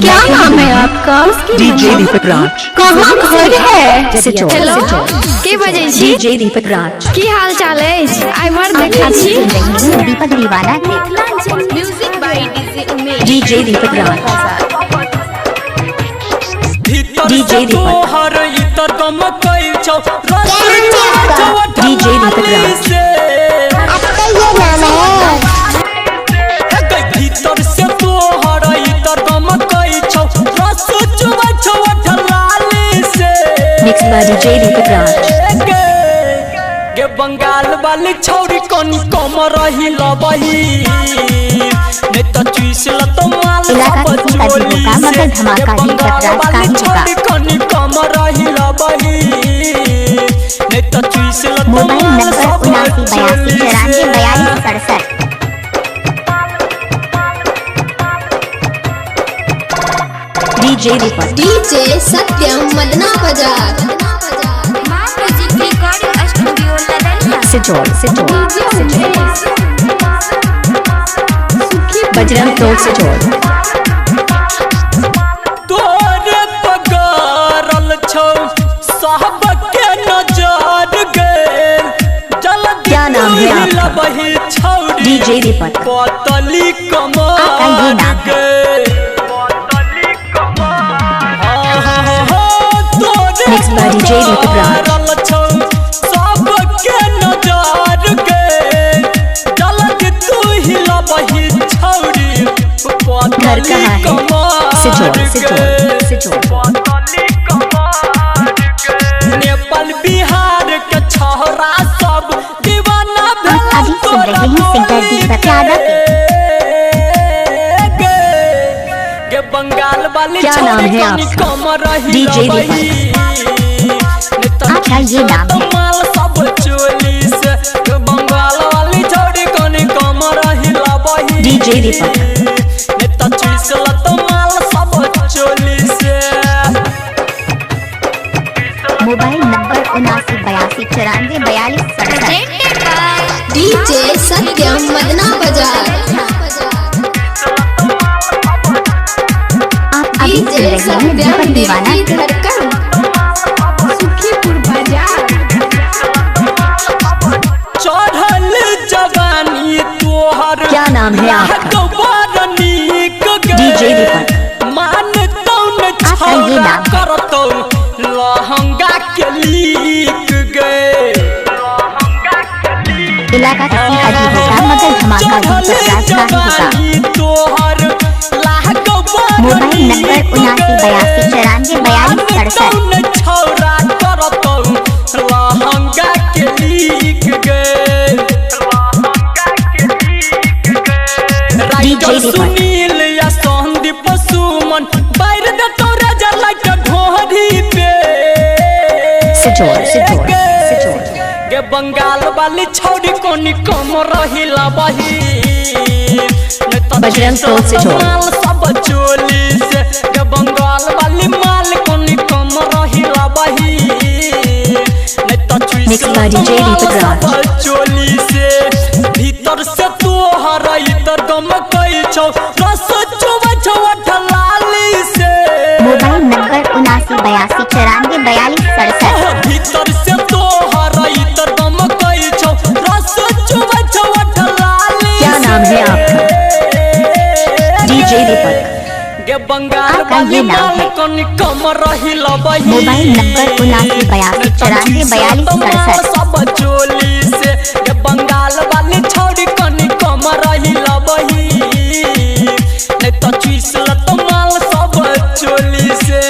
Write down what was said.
क्या नाम है आपका? डीजे दीपक राज। कहाँ घर है? हेलो के बजै छी? डीजे दीपक राज। की हाल चाल अछि? आइ भर देखै छी दीपक दीवाना के music by DJ Umesh. DJ Deepak Raj. DJ Deepak. DJ Deepak Raj. आपका ये नाम है? भीतर से तोहर इतर गम कई छौ रस चुबा छौ ठलाली से मिक्स बाय डीजे दीपक राज। गे बंगाल वाली छौरी कोनी कम रही लबही ने त चुइस ल त माल इलाका किसी का भी होगा मगर धमाका दीपक राज का ही होगा। कोनी कम रही लबही ने त चुइस ल त mobile number 7982944267। DJ Deepak. DJ Satyam Madna Bazar. Maa music recording studio Ladania. Sijol Bajrang Tol Sijol. तोरे पगरल छौ सबके नजर गेल जल्दी क्या नाम है आपका? लबही छौरी डीजे दीपक। पतली कमर आपका ये नाम है? मिक्स बाय डीजे दीपक राज। सबके नजर गेल जल्दी तू ही लबही छौरी घर कहाँ है? सिजोल। नेपाल बिहार के छौरा सब दीवाना आप अभी सुन रहे हैं सिंगर दीपक यादव के। गे बंगाल वाली क्या नाम है आपका? डीजे दीपक। आपका ये नाम है? सब चोली से गे बंगाल वाली छौरी कोनी कम रही लबही डीजे दीपक। ने त चुइस ल त माल सब चोली से। Mobile number 7982944267। DJ Satyam Madna बाजार। आप अभी सुन रहे हैं दीपक दीवाना के। सुखीपुर बाजार। चढ़ल जवानी तोहर क्या नाम है आपका? डीजे दीपक। मान तौन आपका ये छौरा नाम है? करतौ लहंगा के लीक गए इलाका किसी का भी होगा मगर धमाका दीपक राज का ही होगा। तोहर मोबाइल नंबर 7982944267। छौरा करतौ लहंगा के लीक गए डीजे दीपक। सुनील या संदीप सुमन बैर दे तोरा जला के ढोरी पे सिजोल। गे बंगाल वाली छौरी कोनी कम रही लबही बजरंग टोल सिजोल। माल सब चोली से गे बंगाल वाली माल कोनी कम रही लबही ने त चुइस मिक्स बाय डीजे दीपक राज। सब चोली से भीतर से तोहर इतर गम कई छौ रस चुबा छौ ठलाली से। Mobile number 7982944267। भीतर से तोहर इतर गम कई छौ रस चुबा छौ ठलाली। क्या नाम है आपका? डीजे दीपक। गे बंगाल आपका वाली ये नाम माल है? कोनी कम रही लबही मोबाइल नंबर 7982944267। सब चोली से गे बंगाल वाली छौरी कोनी कम रही लबही ने त चुइस ल त माल सब चोली से।